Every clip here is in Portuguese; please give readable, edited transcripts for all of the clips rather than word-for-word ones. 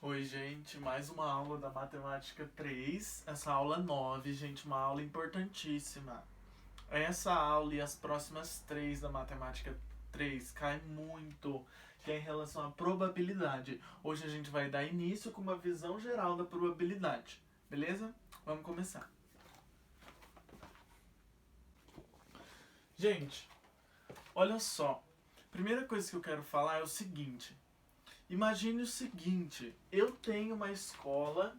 Oi, gente, mais uma aula da Matemática 3, essa aula 9, gente, uma aula importantíssima. Essa aula e as próximas 3 da Matemática 3 caem muito, que é em relação à probabilidade. Hoje a gente vai dar início com uma visão geral da probabilidade, beleza? Vamos começar. Gente, olha só, primeira coisa que eu quero falar é o seguinte. Imagine o seguinte, eu tenho uma escola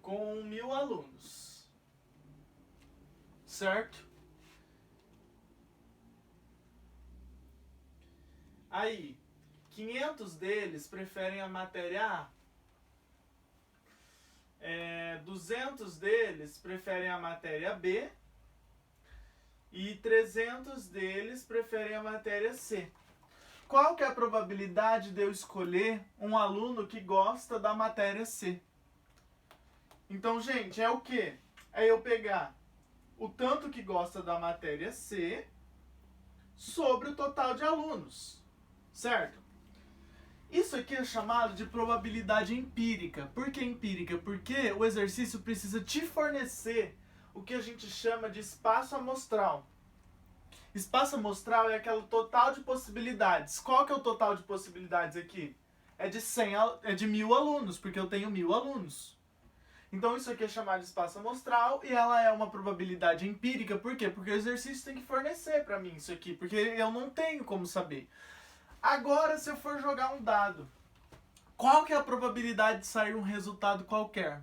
com 1000 alunos, certo? Aí, 500 deles preferem a matéria A, 200 deles preferem a matéria B e 300 deles preferem a matéria C. Qual que é a probabilidade de eu escolher um aluno que gosta da matéria C? Então, gente, é o quê? É eu pegar o tanto que gosta da matéria C sobre o total de alunos, certo? Isso aqui é chamado de probabilidade empírica. Por que empírica? Porque o exercício precisa te fornecer o que a gente chama de espaço amostral. Espaço amostral é aquele total de possibilidades. Qual que é o total de possibilidades aqui? É de 1000 alunos, porque eu tenho 1000 alunos. Então isso aqui é chamado de espaço amostral e ela é uma probabilidade empírica. Por quê? Porque o exercício tem que fornecer para mim isso aqui, porque eu não tenho como saber. Agora, se eu for jogar um dado, qual que é a probabilidade de sair um resultado qualquer?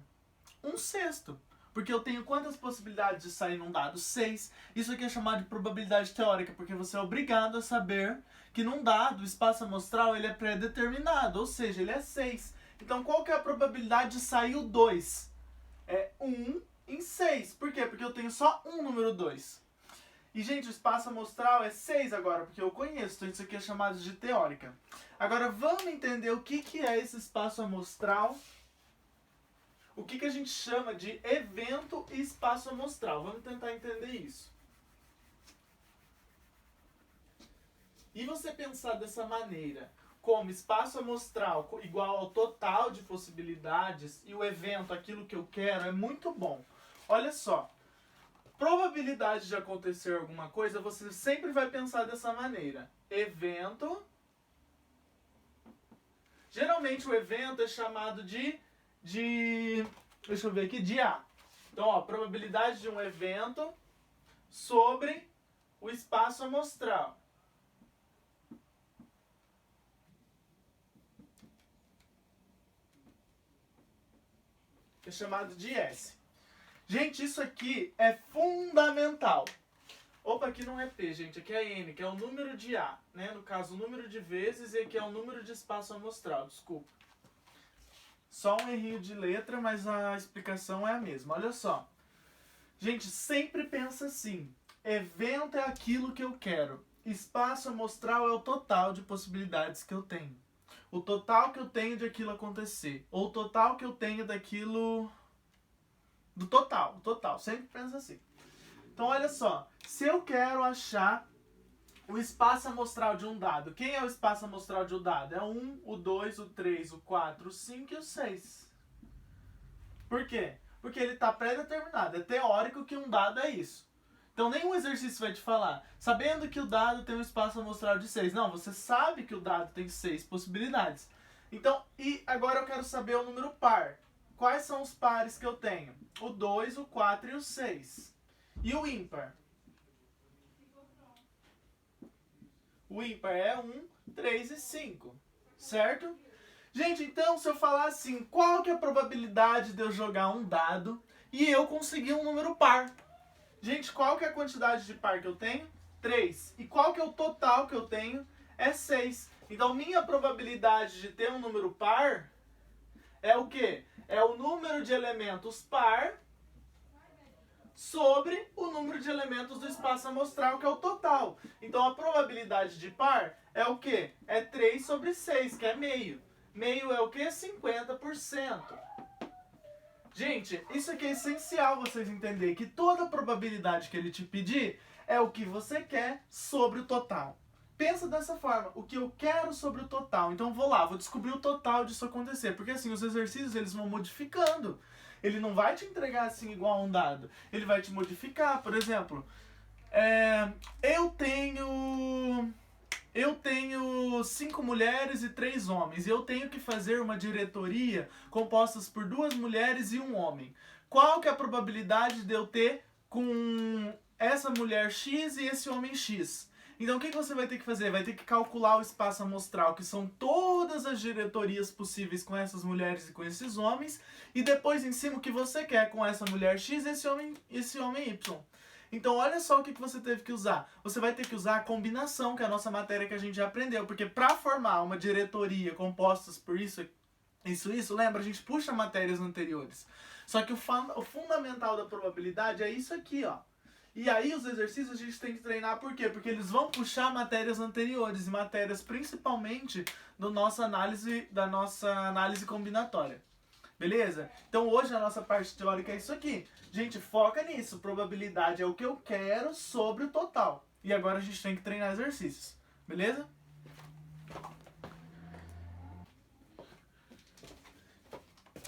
1/6. Porque eu tenho quantas possibilidades de sair num dado? 6. Isso aqui é chamado de probabilidade teórica, porque você é obrigado a saber que num dado, o espaço amostral ele é pré-determinado, ou seja, ele é 6. Então, qual que é a probabilidade de sair o 2? É 1 em 6. Por quê? Porque eu tenho só um número 2. E, gente, o espaço amostral é 6 agora, porque eu conheço, então isso aqui é chamado de teórica. Agora, vamos entender o que é esse espaço amostral. O que a gente chama de evento e espaço amostral. Vamos tentar entender isso. E você pensar dessa maneira, como espaço amostral igual ao total de possibilidades e o evento, aquilo que eu quero, é muito bom. Olha só, probabilidade de acontecer alguma coisa, você sempre vai pensar dessa maneira. Evento. Geralmente o evento é chamado de deixa eu ver aqui, de A. Então, ó, probabilidade de um evento sobre o espaço amostral. É chamado de S. Gente, isso aqui é fundamental. Opa, aqui não é P, gente, aqui é N, que é o número de A, né? No caso, o número de vezes e aqui é o número de espaço amostral, desculpa. Só um errinho de letra, mas a explicação é a mesma. Olha só. Gente, sempre pensa assim. Evento é aquilo que eu quero. Espaço amostral é o total de possibilidades que eu tenho. O total que eu tenho de aquilo acontecer. Ou o total que eu tenho daquilo... o total. Sempre pensa assim. Então, olha só. Se eu quero achar o espaço amostral de um dado. Quem é o espaço amostral de um dado? É o 1, o 2, o 3, o 4, o 5 e o 6. Por quê? Porque ele está pré-determinado. É teórico que um dado é isso. Então nenhum exercício vai te falar, sabendo que o dado tem um espaço amostral de 6. Não, você sabe que o dado tem 6 possibilidades. Então, e agora eu quero saber o número par. Quais são os pares que eu tenho? O 2, o 4 e o 6. E o ímpar? O ímpar é 1, 3 e 5, certo? Gente, então se eu falar assim, qual que é a probabilidade de eu jogar um dado e eu conseguir um número par? Gente, qual que é a quantidade de par que eu tenho? 3. E qual que é o total que eu tenho? É 6. Então minha probabilidade de ter um número par é o quê? É o número de elementos par sobre o número de elementos do espaço amostral, que é o total. Então a probabilidade de par é o quê? É 3 sobre 6, que é meio. Meio é o quê? 50%. Gente, isso aqui é essencial vocês entenderem, que toda probabilidade que ele te pedir é o que você quer sobre o total. pensa dessa forma, o que eu quero sobre o total. Então vou lá, vou descobrir o total disso acontecer, porque assim, os exercícios eles vão modificando. Ele não vai te entregar assim igual a um dado, ele vai te modificar. Por exemplo, eu tenho 5 mulheres e 3 homens, e eu tenho que fazer uma diretoria composta por 2 mulheres e 1 homem. Qual que é a probabilidade de eu ter com essa mulher X e esse homem X? Então o que você vai ter que fazer? Vai ter que calcular o espaço amostral, que são todas as diretorias possíveis com essas mulheres e com esses homens, e depois em cima o que você quer com essa mulher X e esse homem Y. Então olha só o que você teve que usar. Você vai ter que usar a combinação, que é a nossa matéria que a gente já aprendeu, porque para formar uma diretoria composta por isso, lembra? A gente puxa matérias anteriores. Só que o fundamental da probabilidade é isso aqui, ó. E aí os exercícios a gente tem que treinar por quê? Porque eles vão puxar matérias anteriores, e matérias principalmente da nossa análise combinatória. Beleza? Então hoje a nossa parte teórica é isso aqui. Gente, foca nisso. Probabilidade é o que eu quero sobre o total. E agora a gente tem que treinar exercícios. Beleza?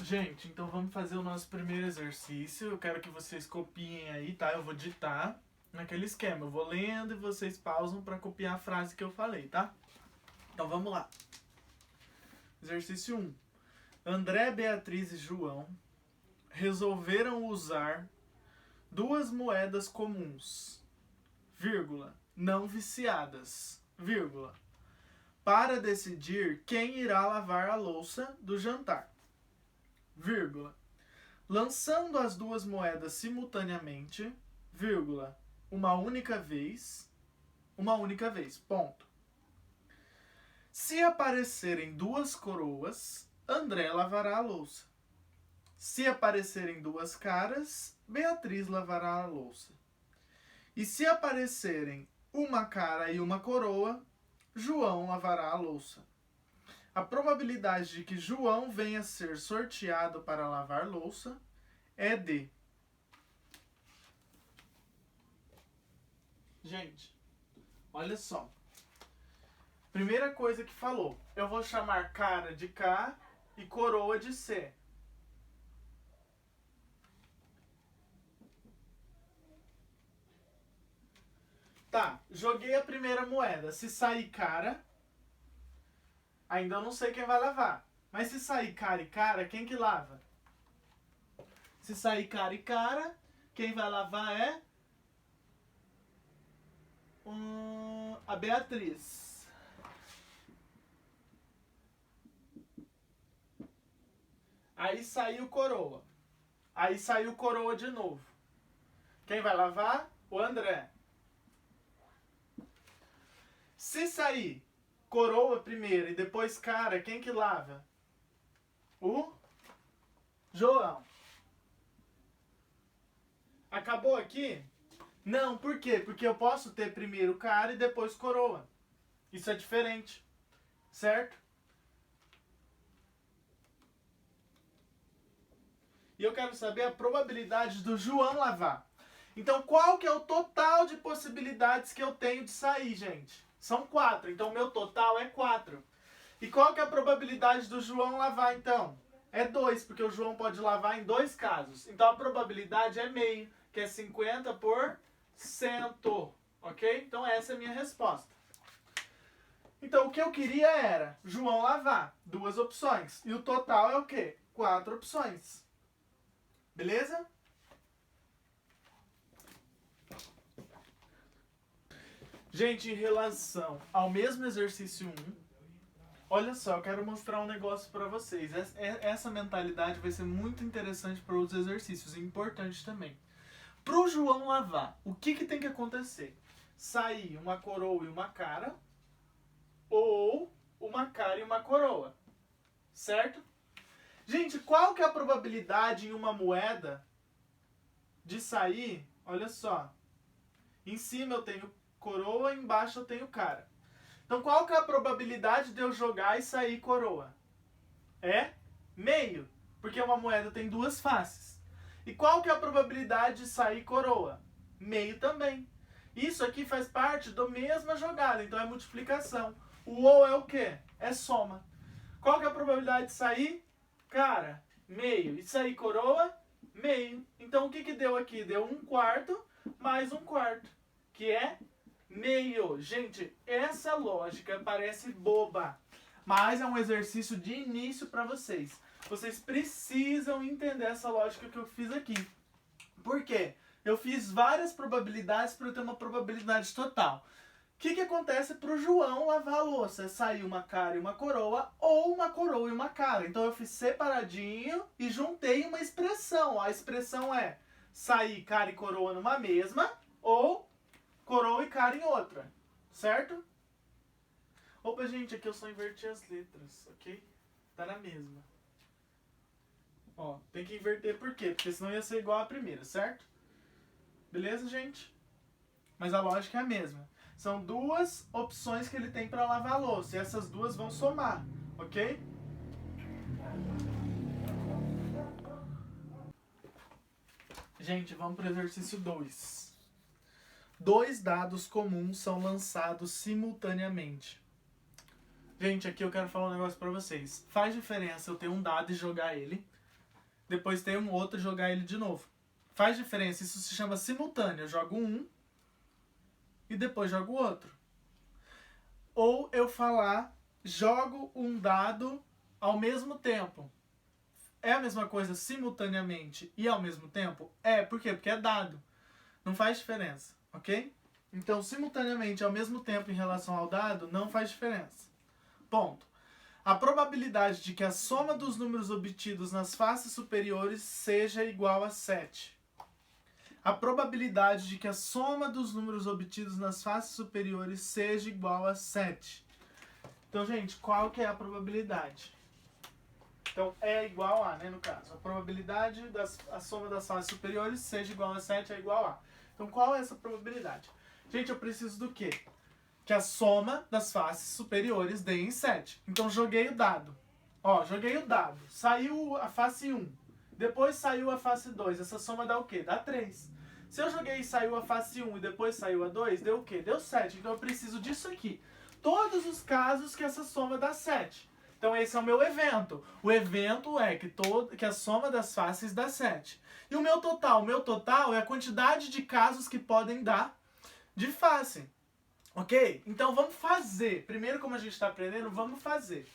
Gente, então vamos fazer o nosso primeiro exercício. Eu quero que vocês copiem aí, tá? Eu vou ditar naquele esquema. Eu vou lendo e vocês pausam para copiar a frase que eu falei, tá? Então vamos lá. Exercício 1. André, Beatriz e João resolveram usar 2 moedas comuns, vírgula, não viciadas, vírgula, para decidir quem irá lavar a louça do jantar, vírgula, lançando as 2 moedas simultaneamente, vírgula, uma única vez, ponto. Se aparecerem 2 coroas, André lavará a louça. Se aparecerem 2 caras, Beatriz lavará a louça. E se aparecerem uma cara e uma coroa, João lavará a louça. A probabilidade de que João venha a ser sorteado para lavar louça é de... Gente, olha só. Primeira coisa que falou, eu vou chamar cara de K e coroa de C. Tá, joguei a primeira moeda. Se sair cara, ainda eu não sei quem vai lavar. Mas se sair cara e cara, quem que lava? Se sair cara e cara, quem vai lavar é a Beatriz. Aí saiu coroa. Aí saiu coroa de novo. Quem vai lavar? O André. Se sair coroa primeiro e depois cara, quem que lava? O João. Acabou aqui? Não, por quê? Porque eu posso ter primeiro cara e depois coroa. Isso é diferente, certo? E eu quero saber a probabilidade do João lavar. Então, qual que é o total de possibilidades que eu tenho de sair, gente? São 4, então o meu total é 4. E qual que é a probabilidade do João lavar, então? É 2, porque o João pode lavar em 2 casos. Então a probabilidade é meio, que é 50%. Ok? Então essa é a minha resposta. Então o que eu queria era João lavar, 2 opções. E o total é o quê? 4 opções. Beleza? Gente, em relação ao mesmo exercício 1, olha só, eu quero mostrar um negócio para vocês. Essa mentalidade vai ser muito interessante para os exercícios e importante também. Para o João lavar, o que tem que acontecer? Sair uma coroa e uma cara, ou uma cara e uma coroa, certo? Gente, qual que é a probabilidade em uma moeda de sair? Olha só, em cima eu tenho coroa, embaixo eu tenho cara. Então qual que é a probabilidade de eu jogar e sair coroa? É meio, porque uma moeda tem 2 faces. E qual que é a probabilidade de sair coroa? Meio também. Isso aqui faz parte da mesma jogada, então é multiplicação. O ou é o quê? É soma. Qual que é a probabilidade de sair? Cara, meio. E sair coroa? Meio. Então o que que deu aqui? Deu 1/4 mais 1/4, que é meio. Gente, essa lógica parece boba, mas é um exercício de início para vocês. Vocês precisam entender essa lógica que eu fiz aqui. Por quê? Eu fiz várias probabilidades para eu ter uma probabilidade total. O que acontece para o João lavar a louça? Sair uma cara e uma coroa, ou uma coroa e uma cara. Então eu fiz separadinho e juntei uma expressão. A expressão é sair cara e coroa numa mesma, ou coroa e cara em outra. Certo? Opa, gente, aqui eu só inverti as letras, ok? Tá na mesma. Ó, tem que inverter por quê? Porque senão ia ser igual a primeira, certo? Beleza, gente? Mas a lógica é a mesma. São duas opções que ele tem para lavar a louça. E essas duas vão somar, ok? Gente, vamos para o exercício 2. 2 dados comuns são lançados simultaneamente. Gente, aqui eu quero falar um negócio para vocês. Faz diferença eu ter um dado e jogar ele, depois ter um outro e jogar ele de novo. Faz diferença, isso se chama simultâneo. Eu jogo um e depois jogo o outro. Ou eu falar, jogo um dado ao mesmo tempo. É a mesma coisa simultaneamente e ao mesmo tempo? É, por quê? Porque é dado. Não faz diferença, ok? Então, simultaneamente ao mesmo tempo em relação ao dado, não faz diferença. Ponto. A probabilidade de que a soma dos números obtidos nas faces superiores seja igual a 7. A probabilidade de que a soma dos números obtidos nas faces superiores seja igual a 7. Então, gente, qual que é a probabilidade? Então, é igual a, né, no caso. A probabilidade da soma das faces superiores seja igual a 7 é igual a. Então, qual é essa probabilidade? Gente, eu preciso do quê? Que a soma das faces superiores dê em 7. Então, joguei o dado. Ó, joguei o dado. Saiu a face 1. Depois saiu a face 2. Essa soma dá o quê? Dá 3. Se eu joguei e saiu a face 1 e depois saiu a 2, deu o quê? Deu 7. Então eu preciso disso aqui. Todos os casos que essa soma dá 7. Então esse é o meu evento. O evento é que a soma das faces dá 7. E o meu total? O meu total é a quantidade de casos que podem dar de face. Ok? Então vamos fazer. Primeiro, como a gente está aprendendo, vamos fazer.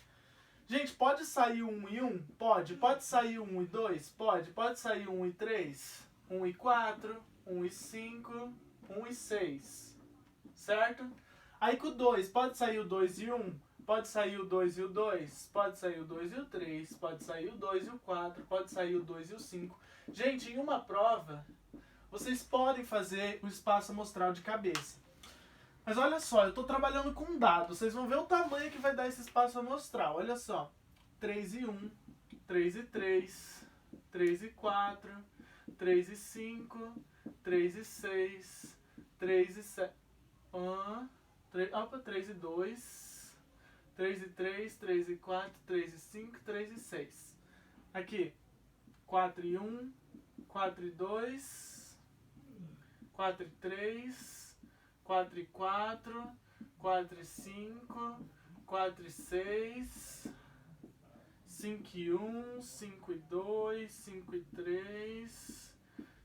Gente, pode sair 1 e 1? Pode. Pode sair 1 e 2? Pode. Pode sair 1 e 3? 1 e 4? 1 e 5? 1 e 6? Certo? Aí com o 2, pode sair o 2 e 1? Pode sair o 2 e o 2? Pode sair o 2 e o 3? Pode sair o 2 e o 4? Pode sair o 2 e o 5? Gente, em uma prova, vocês podem fazer o espaço amostral de cabeça. Mas olha só, eu estou trabalhando com dados. Vocês vão ver o tamanho que vai dar esse espaço amostral. Olha só. 3 e 1, 3 e 3, 3 e 4, 3 e 5, 3 e 6, 3 e 7. 3 e 2, 3 e 3, 3 e 4, 3 e 5, 3 e 6. Aqui. 4 e 1, 4 e 2, 4 e 3... 4 e 4, 4 e 5, 4 e 6, 5 e 1, 5 e 2, 5 e 3,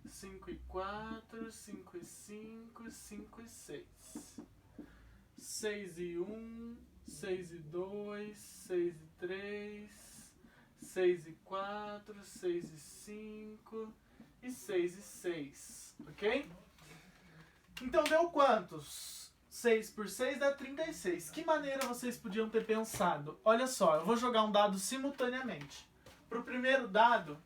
5 e 4, 5 e 5, 5 e 6. 6 e 1, 6 e 2, 6 e 3, 6 e 4, 6 e 5 e 6 e 6, ok? Então deu quantos? 6 por 6 dá 36. Que maneira vocês podiam ter pensado? Olha só, eu vou jogar um dado simultaneamente. Para o primeiro dado,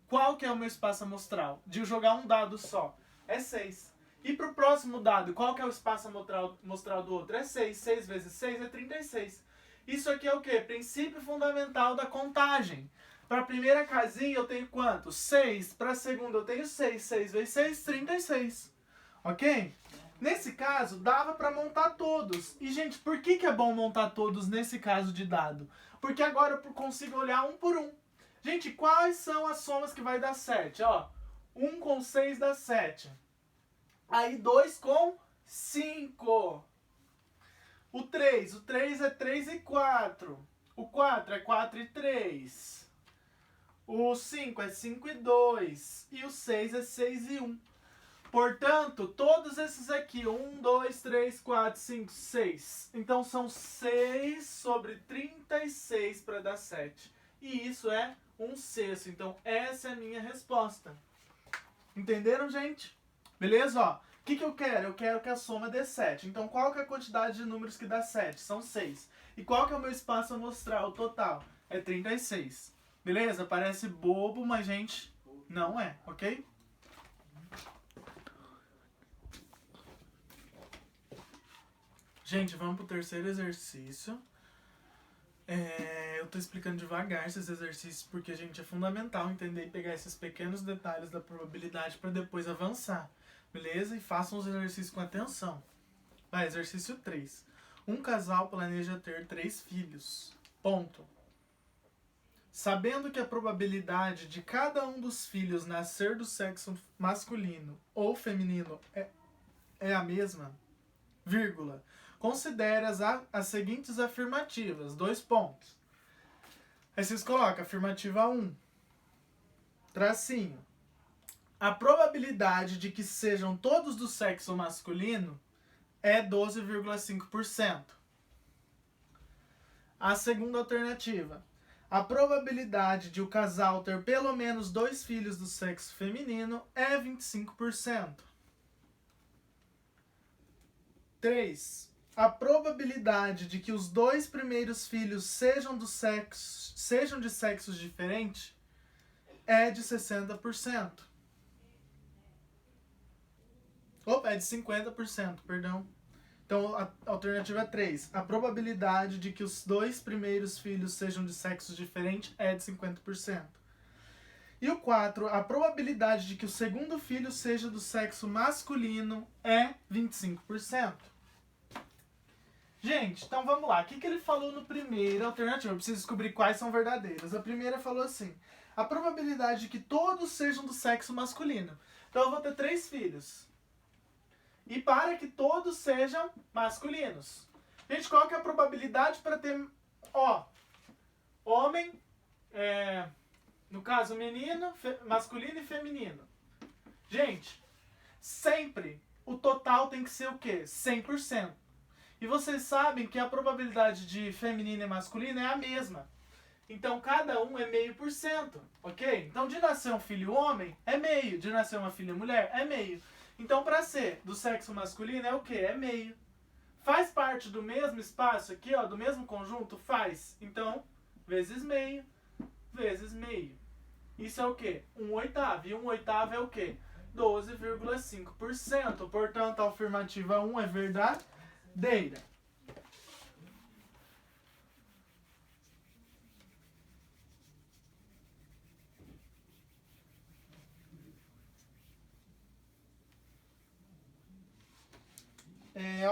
qual que é o meu espaço amostral? De jogar um dado só. É 6. E para o próximo dado, qual que é o espaço amostral do outro? É 6. 6 vezes 6 é 36. Isso aqui é o quê? Princípio fundamental da contagem. Para a primeira casinha eu tenho quanto? 6. Para a segunda eu tenho 6. 6 vezes 6, 36. Ok? Nesse caso, dava para montar todos. E, gente, por que é bom montar todos nesse caso de dado? Porque agora eu consigo olhar um por um. Gente, quais são as somas que vai dar 7? Ó, 1 com 6 dá 7. Aí 2 com 5. O 3 é 3 e 4. O 4 é 4 e 3. O 5 é 5 e 2. E o 6 é 6 e 1. Portanto, todos esses aqui, 1, 2, 3, 4, 5, 6. Então, são 6 sobre 36 para dar 7. E isso é 1/6. Então, essa é a minha resposta. Entenderam, gente? Beleza? Ó, o que eu quero? Eu quero que a soma dê 7. Então, qual que é a quantidade de números que dá 7? São 6. E qual que é o meu espaço a mostrar? O total é 36. Beleza? Parece bobo, mas, gente, não é, ok? Gente, vamos pro terceiro exercício. Eu tô explicando devagar esses exercícios porque, gente, é fundamental entender e pegar esses pequenos detalhes da probabilidade para depois avançar. Beleza? E façam os exercícios com atenção. Vai, exercício 3. Um casal planeja ter 3 filhos. Ponto. Sabendo que a probabilidade de cada um dos filhos nascer do sexo masculino ou feminino é a mesma, vírgula, considere as seguintes afirmativas. 2 pontos. Aí vocês colocam afirmativa 1. Tracinho. A probabilidade de que sejam todos do sexo masculino é 12,5%. A segunda alternativa. A probabilidade de o casal ter pelo menos 2 filhos do sexo feminino é 25%. 3. A probabilidade de que os 2 primeiros filhos sejam de sexos diferentes é de 60%. Opa, é de 50%, perdão. Então, a alternativa 3. A probabilidade de que os 2 primeiros filhos sejam de sexos diferentes é de 50%. E o 4. A probabilidade de que o segundo filho seja do sexo masculino é 25%. Gente, então vamos lá. O que ele falou no primeiro alternativa? Eu preciso descobrir quais são verdadeiras. A primeira falou assim. A probabilidade de que todos sejam do sexo masculino. Então eu vou ter 3 filhos. E para que todos sejam masculinos. Gente, qual que é a probabilidade para ter... homem, no caso menino, masculino e feminino. Gente, sempre o total tem que ser o quê? 100%. E vocês sabem que a probabilidade de feminino e masculino é a mesma. Então, cada um é 0,5%, ok? Então, de nascer um filho homem, é meio. De nascer uma filha mulher, é meio. Então, para ser do sexo masculino, é o quê? É meio. Faz parte do mesmo espaço aqui, ó, do mesmo conjunto? Faz. Então, vezes meio, vezes meio. Isso é o quê? 1/8. E 1/8 é o quê? 12,5%. Portanto, a afirmativa 1 é verdadeira.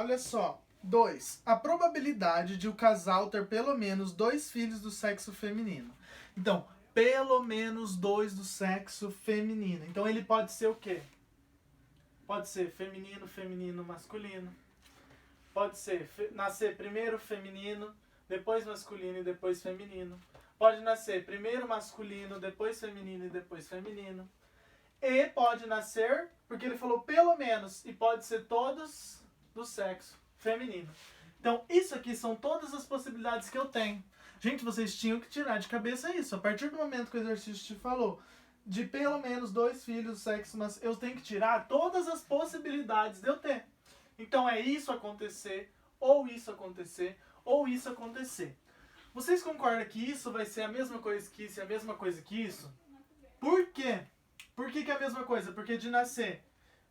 Olha só. 2. A probabilidade de o casal ter pelo menos 2 filhos do sexo feminino. Então, pelo menos 2 do sexo feminino. Então, ele pode ser o quê? Pode ser feminino, feminino, masculino. Pode ser nascer primeiro feminino, depois masculino e depois feminino. Pode nascer primeiro masculino, depois feminino e depois feminino. E pode nascer, porque ele falou pelo menos, e pode ser todos do sexo feminino. Então, isso aqui são todas as possibilidades que eu tenho. Gente, vocês tinham que tirar de cabeça isso. A partir do momento que o exercício te falou de pelo menos 2 filhos do sexo masculino, eu tenho que tirar todas as possibilidades de eu ter. Então, é isso acontecer, ou isso acontecer, ou isso acontecer. Vocês concordam que isso vai ser a mesma coisa que isso e a mesma coisa que isso? Por quê? Por que é a mesma coisa? Porque de nascer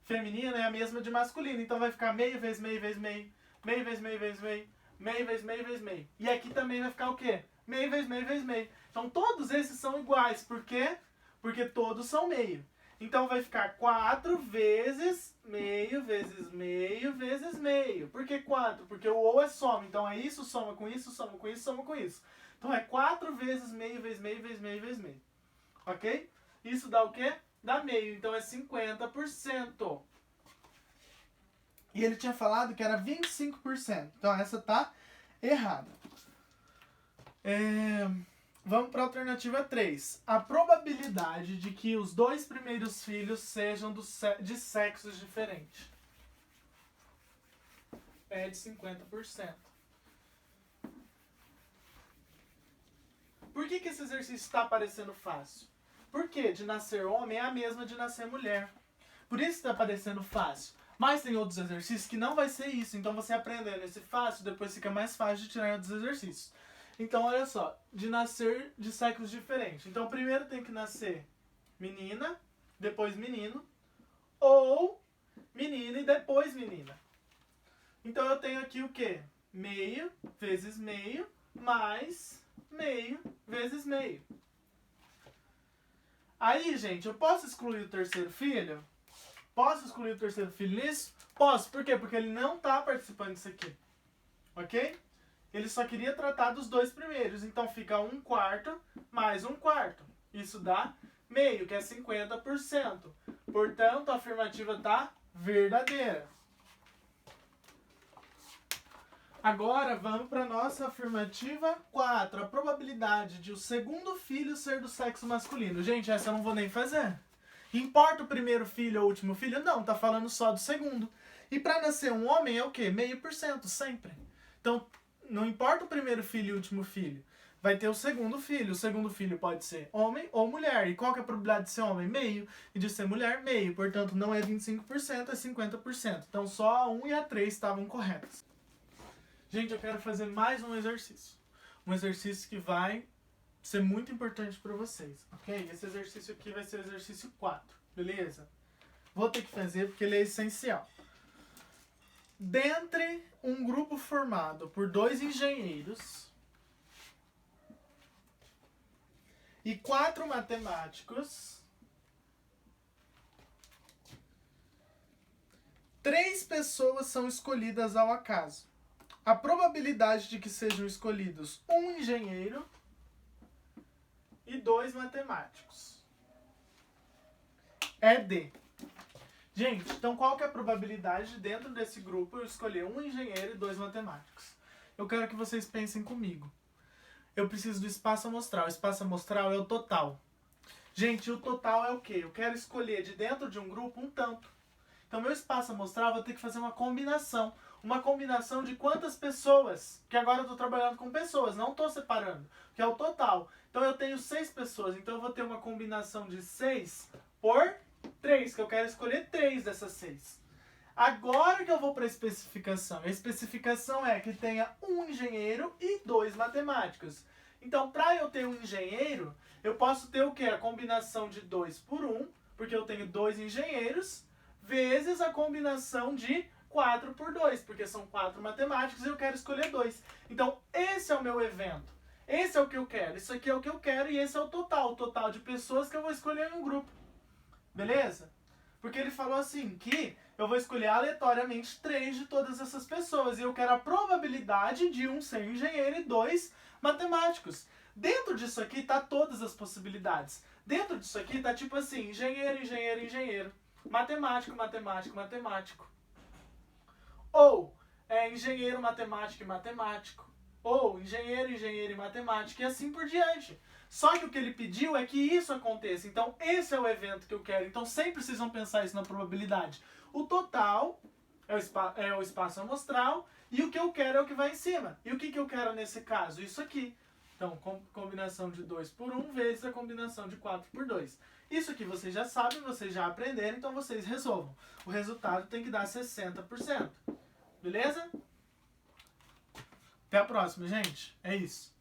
feminino é a mesma de masculino. Então vai ficar meio vezes meio vezes meio, meio vezes meio vezes meio, meio vezes meio vezes meio. E aqui também vai ficar o quê? Meio vezes meio vezes meio. Então todos esses são iguais. Por quê? Porque todos são meio. Então vai ficar 4 vezes meio vezes meio vezes meio. Por que 4? Porque o ou é soma. Então é isso, soma com isso, soma com isso, soma com isso. Então é 4 vezes meio vezes meio vezes meio vezes meio. Ok? Isso dá o quê? Dá meio. Então é 50%. E ele tinha falado que era 25%. Então essa tá errada. Vamos para a alternativa 3. A probabilidade de que os 2 primeiros filhos sejam de sexos diferentes é de 50%. Por que esse exercício está parecendo fácil? Porque de nascer homem é a mesma de nascer mulher. Por isso está parecendo fácil. Mas tem outros exercícios que não vai ser isso. Então você aprendendo esse fácil, depois fica mais fácil de tirar outros exercícios. Então olha só, de nascer de sexos diferentes. Então primeiro tem que nascer menina, depois menino, ou menina e depois menina. Então eu tenho aqui o quê? Meio vezes meio, mais meio vezes meio. Aí, gente, eu posso excluir o terceiro filho? Posso excluir o terceiro filho nisso? Posso. Por quê? Porque ele não está participando disso aqui. Ok? Ele só queria tratar dos 2 primeiros. Então fica 1/4 mais 1/4. Isso dá meio, que é 50%. Portanto, a afirmativa está verdadeira. Agora vamos para a nossa afirmativa 4. A probabilidade de o segundo filho ser do sexo masculino. Gente, essa eu não vou nem fazer. Importa o primeiro filho ou o último filho? Não, tá falando só do segundo. E para nascer um homem é o quê? 0,5%, sempre. Então, não importa o primeiro filho e o último filho. Vai ter o segundo filho. O segundo filho pode ser homem ou mulher. E qual que é a probabilidade de ser homem? Meio. E de ser mulher? Meio. Portanto, não é 25%, é 50%. Então, só a 1 e a 3 estavam corretas. Gente, eu quero fazer mais um exercício. Um exercício que vai ser muito importante para vocês, ok? Esse exercício aqui vai ser o exercício 4, beleza? Vou ter que fazer porque ele é essencial. Dentre um grupo formado por 2 engenheiros e 4 matemáticos, 3 pessoas são escolhidas ao acaso. A probabilidade de que sejam escolhidos um engenheiro e 2 matemáticos é de... Gente, então qual que é a probabilidade de dentro desse grupo eu escolher um engenheiro e 2 matemáticos? Eu quero que vocês pensem comigo. Eu preciso do espaço amostral. O espaço amostral é o total. Gente, o total é o quê? Eu quero escolher de dentro de um grupo um tanto. Então, meu espaço amostral, eu vou ter que fazer uma combinação. Uma combinação de quantas pessoas? Que agora eu estou trabalhando com pessoas, não estou separando. Que é o total. Então, eu tenho 6 pessoas. Então, eu vou ter uma combinação de 6 por 3. Que eu quero escolher 3 dessas 6. Agora que eu vou para a especificação. A especificação é que tenha um engenheiro e 2 matemáticos. Então, para eu ter um engenheiro, eu posso ter o quê? A combinação de 2 por 1. Porque eu tenho 2 engenheiros. Vezes a combinação de 4 por 2, porque são 4 matemáticos e eu quero escolher 2. Então, esse é o meu evento. Esse é o que eu quero. Isso aqui é o que eu quero e esse é o total de pessoas que eu vou escolher em um grupo. Beleza? Porque ele falou assim, que eu vou escolher aleatoriamente 3 de todas essas pessoas e eu quero a probabilidade de um ser engenheiro e 2 matemáticos. Dentro disso aqui tá todas as possibilidades. Dentro disso aqui tá tipo assim, engenheiro, engenheiro, engenheiro. Matemático, matemático, matemático. Ou engenheiro, matemático e matemático. Ou engenheiro, engenheiro e matemático. E assim por diante. Só que o que ele pediu é que isso aconteça. Então esse é o evento que eu quero. Então sempre vocês vão pensar isso na probabilidade. O total é o espaço amostral. E o que eu quero é o que vai em cima. E o que eu quero nesse caso? Isso aqui. Então, combinação de 2 por 1 vezes a combinação de 4 por 2. Isso aqui vocês já sabem, vocês já aprenderam, então vocês resolvam. O resultado tem que dar 60%. Beleza? Até a próxima, gente. É isso.